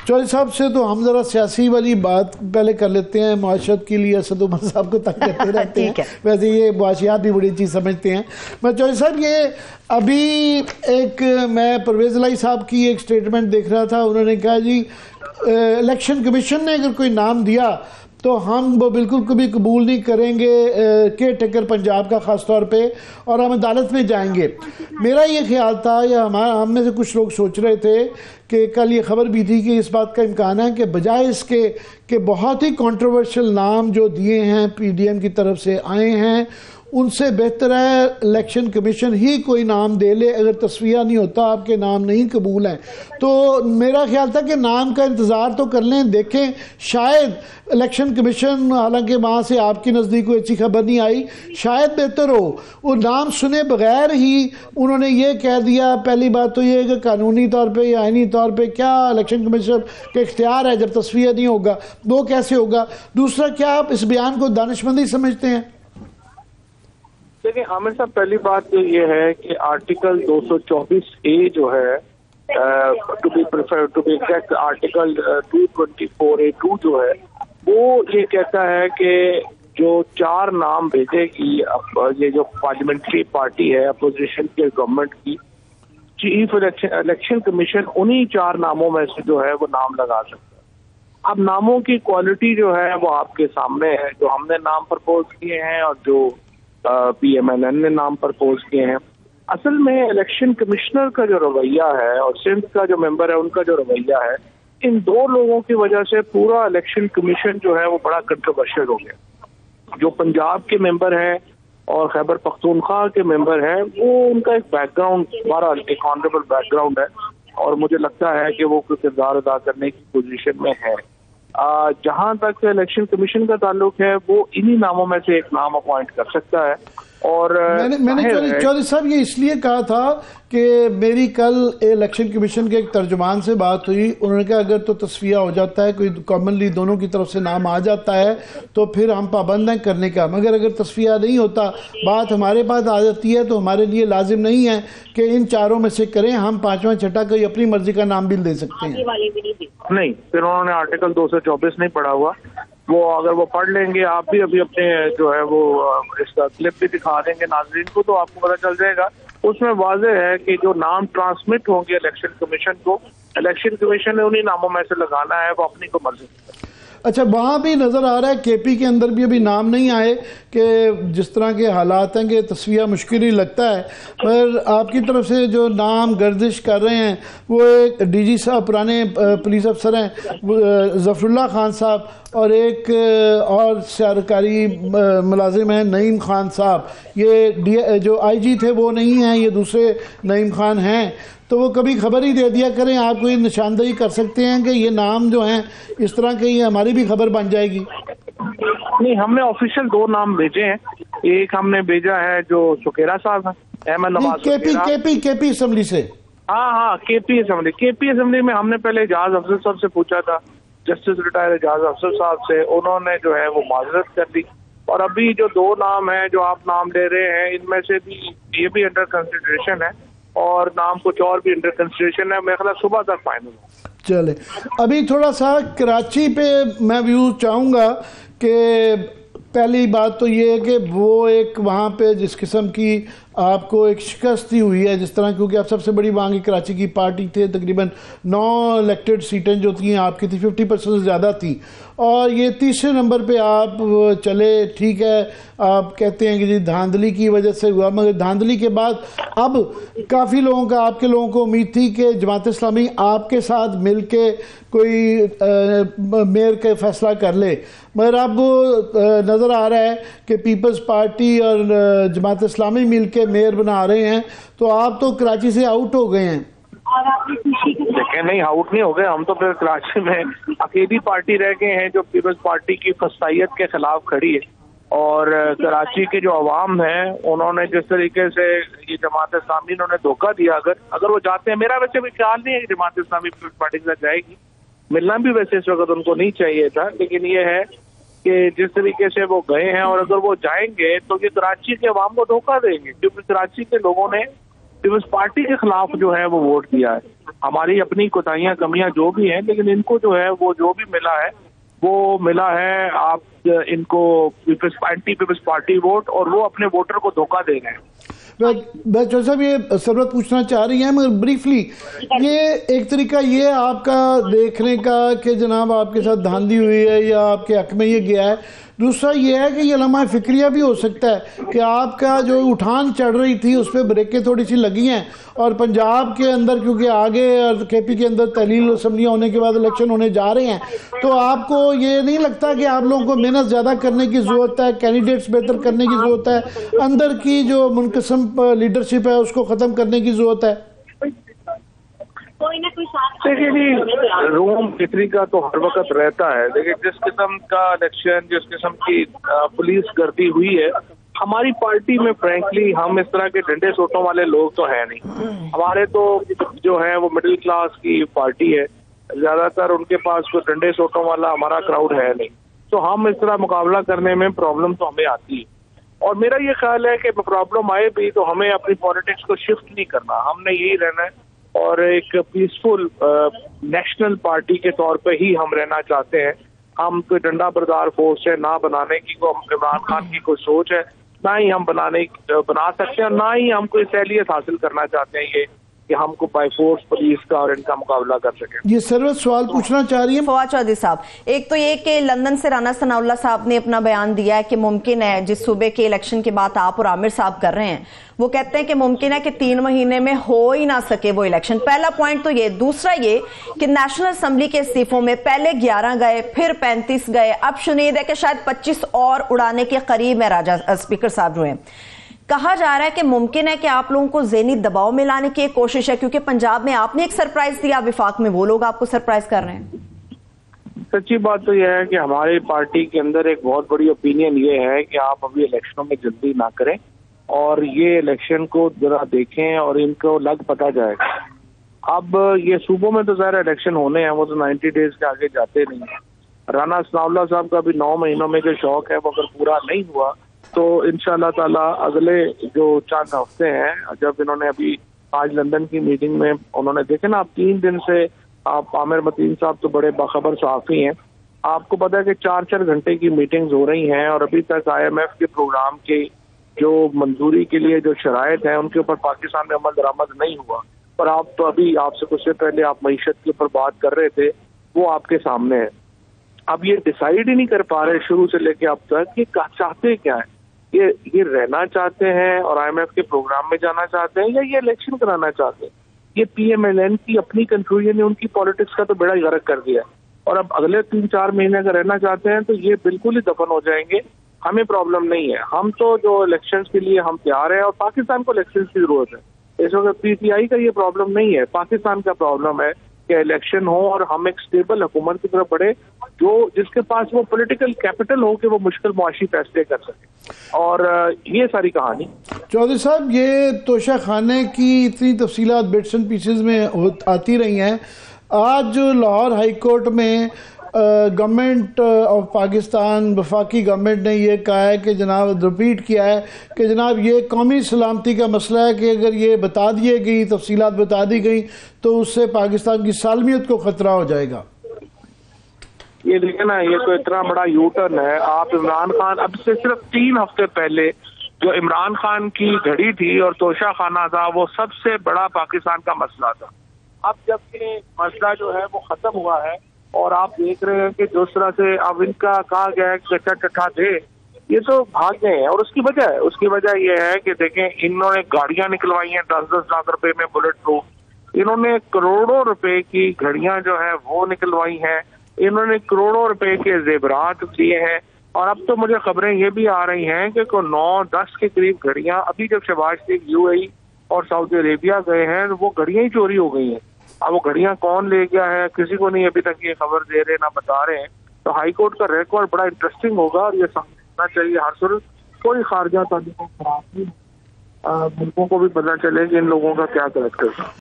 चौधरी साहब से तो हम जरा सियासी वाली बात पहले कर लेते हैं। मुआशरत के लिए असद उमर साहब को तंग करते रहते हैं, वैसे ये मुआशियात भी बड़ी चीज़ समझते हैं। मैं चौधरी साहब ये अभी एक मैं परवेज़ इलाही साहब की एक स्टेटमेंट देख रहा था, उन्होंने कहा जी इलेक्शन कमीशन ने अगर कोई नाम दिया तो हम वो बिल्कुल कभी कबूल नहीं करेंगे केयर टेकर पंजाब का ख़ास तौर पे, और हम अदालत में जाएंगे। मेरा ये ख्याल था या हम में से कुछ लोग सोच रहे थे कि कल ये खबर भी थी कि इस बात का इम्कान है कि बजाय इसके कि बहुत ही कंट्रोवर्शियल नाम जो दिए हैं पीडीएम की तरफ से आए हैं, उनसे बेहतर है इलेक्शन कमीशन ही कोई नाम दे ले। अगर तस्वीर नहीं होता, आपके नाम नहीं कबूल हैं, तो मेरा ख्याल था कि नाम का इंतज़ार तो कर लें, देखें शायद इलेक्शन कमीशन, हालांकि वहाँ से आपके नज़दीक कोई अच्छी खबर नहीं आई, शायद बेहतर हो वो नाम सुने बगैर ही उन्होंने ये कह दिया। पहली बात तो ये है कि कानूनी तौर पर या आइनी तौर पर क्या इलेक्शन कमीशन का इख्तियार है जब तस्वीर नहीं होगा, वो कैसे होगा? दूसरा, क्या आप इस बयान को दानिशमंदी समझते हैं? देखिए आमिर साहब, पहली बात तो ये है कि आर्टिकल 224A जो है, to be exact article 224A2 जो है, वो ये कहता है कि जो 4 नाम भेजेगी ये जो पार्लियामेंट्री पार्टी है अपोजिशन के गवर्नमेंट की, चीफ इलेक्शन कमीशन उन्हीं 4 नामों में से जो है वो नाम लगा सकता है। अब नामों की क्वालिटी जो है वो आपके सामने है, जो हमने नाम प्रपोज किए हैं और जो PMLN ने नाम प्रपोज किए हैं। असल में इलेक्शन कमिश्नर का जो रवैया है और सिंध का जो मेंबर है उनका जो रवैया है, इन 2 लोगों की वजह से पूरा इलेक्शन कमीशन जो है वो बड़ा कंट्रोवर्शियल हो गया। जो पंजाब के मेंबर हैं और खैबर पख्तूनख्वा के मेंबर हैं, वो उनका एक बैकग्राउंड, बहरहाल एक ऑनरेबल बैकग्राउंड है और मुझे लगता है कि वो कोई किरदार अदा करने की पोजीशन में है। जहां तक इलेक्शन कमीशन का ताल्लुक है, वो इन्हीं नामों में से एक नाम अपॉइंट कर सकता है। और मैंने चौधरी साहब ये इसलिए कहा था कि मेरी कल इलेक्शन कमीशन के एक तर्जुमान से बात हुई, उन्होंने कहा अगर तो तस्वीया हो जाता है, कोई कॉमनली दोनों की तरफ से नाम आ जाता है तो फिर हम पाबंद हैं करने का, मगर अगर तस्वीया नहीं होता, बात हमारे पास आ जाती है, तो हमारे लिए लाजिम नहीं है कि इन 4 में से करें, हम 5वां छठा कोई अपनी मर्जी का नाम भी दे सकते हैं। नहीं, फिर उन्होंने आर्टिकल 224 नहीं पढ़ा हुआ। वो अगर वो पढ़ लेंगे, आप भी अभी अपने जो है वो इसका क्लिप भी दिखा देंगे नाज़रीन को, तो आपको पता चल जाएगा। उसमें वाज़ेह है कि जो नाम ट्रांसमिट होंगे इलेक्शन कमीशन को, इलेक्शन कमीशन ने उन्हीं नामों में से लगाना है, वो अपनी को मर्जी। अच्छा, वहाँ भी नज़र आ रहा है केपी के अंदर भी अभी नाम नहीं आए कि जिस तरह के हालात हैं कि तस्वीर मुश्किल ही लगता है, पर आपकी तरफ से जो नाम गर्दिश कर रहे हैं वो एक डीजी साहब, पुराने पुलिस अफसर हैं, ज़फ़रुल्लाह खान साहब, और एक और सरकारी मुलाजिम हैं नईम खान साहब। ये जो IG थे वो नहीं हैं, ये दूसरे नईम खान हैं। तो वो कभी खबर ही दे दिया करें, आप कोई निशानदेही कर सकते हैं कि ये नाम जो हैं इस तरह के, ये हमारी भी खबर बन जाएगी। नहीं, हमने ऑफिशियल 2 नाम भेजे हैं। एक हमने भेजा है जो सुकेरा साहब है, अहमद नवाज केपी असम्बली से। हाँ, केपी असम्बली में हमने पहले एजाज अफसर साहब से पूछा था, जस्टिस रिटायर एजाज अफसर साहब से, उन्होंने जो है वो माजरत कर दी। और अभी जो 2 नाम है जो आप नाम ले रहे हैं, इनमें से भी ये भी अंडर कंसिडरेशन है और नाम कुछ और भी अंडर कंसिडरेशन है। मेरे ख्याल सुबह तक फाइनल। चले, अभी थोड़ा सा कराची पे मैं व्यू चाहूँगा कि पहली बात तो ये है कि वो एक वहाँ पे जिस किस्म की आपको एक शिकस्त ही हुई है, जिस तरह, क्योंकि आप सबसे बड़ी वहाँ की कराची की पार्टी थे, तकरीबन 9 इलेक्टेड सीटें जो थी आपकी थी 50% से ज़्यादा थी, और ये 3रे नंबर पे आप चले। ठीक है, आप कहते हैं कि जी धांधली की वजह से हुआ, मगर धांधली के बाद अब काफ़ी लोगों का, आपके लोगों को उम्मीद थी कि जमात इस्लामी आपके साथ मिल के कोई मेयर का फैसला कर ले, मगर अब नज़र आ रहा है कि पीपल्स पार्टी और जमात इस्लामी मिल के मेयर बना रहे हैं, तो आप तो कराची से आउट हो गए हैं। देखें, नहीं आउट नहीं हो गए हम, तो फिर कराची में अकेली पार्टी रह गए हैं जो पीपल्स पार्टी की फसाइयत के खिलाफ खड़ी है। और कराची के जो अवाम है, उन्होंने जिस तरीके से ये जमात इस्लामी उन्होंने धोखा दिया, अगर वो जाते हैं, मेरा वैसे भी ख्याल नहीं है कि जमात इस्लामी पीपल्स पार्टी के साथ जाएगी, मिलना भी वैसे इस वक्त उनको नहीं चाहिए था, लेकिन ये है कि जिस तरीके से वो गए हैं, और अगर वो जाएंगे तो ये कराची के अवाम को धोखा देंगे, क्योंकि कराची के लोगों ने पीपल्स पार्टी के खिलाफ जो है वो वोट दिया है। हमारी अपनी कोताहियां कमियां जो भी हैं, लेकिन इनको जो है वो जो भी मिला है वो मिला है आप इनको एंटी पीपल्स पार्टी वोट, और वो अपने वोटर को धोखा दे रहे हैं। चौधरी साहब ये सरवत पूछना चाह रही है मगर ब्रीफली, ये एक तरीका ये आपका देखने का कि जनाब आपके साथ धांधली हुई है या आपके हक में ये गया है, दूसरा ये है कि ये लम्हा फिक्रिया भी हो सकता है कि आपका जो उठान चढ़ रही थी उस पर ब्रेकें थोड़ी सी लगी हैं और पंजाब के अंदर क्योंकि आगे और केपी के अंदर तहलील असम्बलियाँ होने के बाद इलेक्शन होने जा रहे हैं, तो आपको ये नहीं लगता कि आप लोगों को मेहनत ज़्यादा करने की ज़रूरत है, कैंडिडेट्स बेहतर करने की ज़रूरत है, अंदर की जो मुनकसम लीडरशिप है उसको ख़त्म करने की ज़रूरत है? देखिए जी, रूम फिक्री का तो हर वक्त रहता है, लेकिन जिस किस्म का इलेक्शन, जिस किस्म की पुलिस गर्दी हुई है हमारी पार्टी में, फ्रैंकली हम इस तरह के डंडे सोटों वाले लोग तो है नहीं। हमारे तो जो है वो मिडिल क्लास की पार्टी है, ज्यादातर उनके पास कोई डंडे सोटों वाला हमारा क्राउड है नहीं, तो हम इस तरह मुकाबला करने में प्रॉब्लम तो हमें आती है। और मेरा ये ख्याल है कि प्रॉब्लम आए भी तो हमें अपनी पॉलिटिक्स को शिफ्ट नहीं करना, हमने यही रहना है और एक पीसफुल नेशनल पार्टी के तौर पे ही हम रहना चाहते हैं। हम कोई डंडा बरदार फोर्स है ना बनाने की को इमरान खान की कोई सोच है, ना ही हम बना सकते हैं, ना ही हम कोई सहलियत हासिल करना चाहते हैं ये कि हमको बाय फोर्स पुलिस का और इनका मुकाबला कर सके। ये सर्वत सवाल पूछना चाह रही है फवाद चौधरी साहब। एक तो ये कि लंदन से राना सनाउल्लाह साहब ने अपना बयान दिया है कि मुमकिन है जिस सूबे के इलेक्शन की बात आप और आमिर साहब कर रहे हैं, वो कहते हैं कि मुमकिन है कि 3 महीने में हो ही ना सके वो इलेक्शन। पहला पॉइंट तो ये। दूसरा ये कि नेशनल असेंबली के इस्तीफों में पहले 11 गए, फिर 35 गए, अब शुनीद है कि शायद 25 और उड़ाने के करीब है राजा स्पीकर साहब जो हैं। कहा जा रहा है कि मुमकिन है कि आप लोगों को ज़हनी दबाव में लाने की एक कोशिश है, क्योंकि पंजाब में आपने एक सरप्राइज दिया, विफाक में वो लोग आपको सरप्राइज कर रहे हैं। सच्ची बात तो यह है कि हमारी पार्टी के अंदर एक बहुत बड़ी ओपिनियन ये है कि आप अभी इलेक्शनों में जल्दी ना करें और ये इलेक्शन को जरा देखें और इनको लग पता जाएगा। अब ये सूबों में तो ज़ाहिर इलेक्शन होने हैं, वो तो 90 डेज के आगे जाते नहीं है। राना सनाउल्लाह साहब का भी 9 महीनों में जो शौक है वो अगर पूरा नहीं हुआ तो इंशाअल्लाह ताला अगले जो चंद हफ्ते हैं, जब इन्होंने अभी आज लंदन की मीटिंग में उन्होंने देखे ना, आप 3 दिन से आप आमिर मतीन साहब तो बड़े बाखबर सहाफ़ी हैं, आपको पता है कि 4-4 घंटे की मीटिंग्स हो रही हैं और अभी तक IMF के प्रोग्राम के जो मंजूरी के लिए जो शराइत हैं उनके ऊपर पाकिस्तान में अमल दरामद नहीं हुआ। और आप तो अभी आपसे कुछ देर पहले आप मईशत के ऊपर बात कर रहे थे, वो आपके सामने है। अब ये डिसाइड ही नहीं कर पा रहे शुरू से लेके अब तक कि चाहते क्या है, ये रहना चाहते हैं और IMF के प्रोग्राम में जाना चाहते हैं या ये इलेक्शन कराना चाहते हैं। ये PMLN की अपनी कंफ्यूजन ने उनकी पॉलिटिक्स का तो बेड़ा गर्क कर दिया और अब अगले 3-4 महीने अगर रहना चाहते हैं तो ये बिल्कुल ही दफन हो जाएंगे। हमें प्रॉब्लम नहीं है, हम तो जो इलेक्शंस के लिए हम तैयार हैं और पाकिस्तान को इलेक्शंस की जरूरत है। इस वक्त PTI का ये प्रॉब्लम नहीं है, पाकिस्तान का प्रॉब्लम है कि इलेक्शन हो और हम एक स्टेबल हुकूमत की तरफ बढ़े जो जिसके पास वो पॉलिटिकल कैपिटल हो कि वो मुश्किल मुआशी फैसले कर सके। और ये सारी कहानी। चौधरी साहब, ये तोशा खाने की इतनी तफसीलात बिट्स एंड पीसेस में आती रही हैं। आज लाहौर हाई कोर्ट में गवर्नमेंट ऑफ पाकिस्तान, वफाकी गवर्नमेंट ने यह कहा है कि जनाब रिपीट किया है कि जनाब ये कौमी सलामती का मसला है कि अगर ये बता दिए गई तफसीलात बता दी गई तो उससे पाकिस्तान की सालमियत को खतरा हो जाएगा। ये देखिए ना, ये तो इतना बड़ा यू टर्न है। आप इमरान खान, अब से सिर्फ 3 हफ्ते पहले जो इमरान खान की घड़ी थी और तोशा खाना था वो सबसे बड़ा पाकिस्तान का मसला था। अब जबकि मसला जो है वो खत्म हुआ है और आप देख रहे हैं कि जिस तरह से अब इनका कहा गया है कच्चा टट्ठा दे, ये तो भाग गए हैं। और उसकी वजह ये है कि देखें, इन्होंने गाड़ियां निकलवाई हैं 10-10 लाख रुपए में बुलेट प्रूफ, इन्होंने करोड़ों रुपए की घड़ियां जो है वो निकलवाई हैं, इन्होंने करोड़ों रुपए के जेवरात दिए हैं। और अब तो मुझे खबरें ये भी आ रही हैं कि 9-10 के करीब घड़ियां, अभी जब शहबाज शरीफ UAE और सऊदी अरेबिया गए हैं तो वो घड़ियां ही चोरी हो गई हैं। अब वो घड़ियां कौन ले गया है किसी को नहीं अभी तक ये खबर दे रहे ना बता रहे हैं। तो हाई कोर्ट का रिकॉर्ड बड़ा इंटरेस्टिंग होगा और ये समझना चाहिए हर सूरत कोई खारजा ताल्लुक खराब नहीं, मुल्कों को भी पता चले कि इन लोगों का क्या करेक्टर है।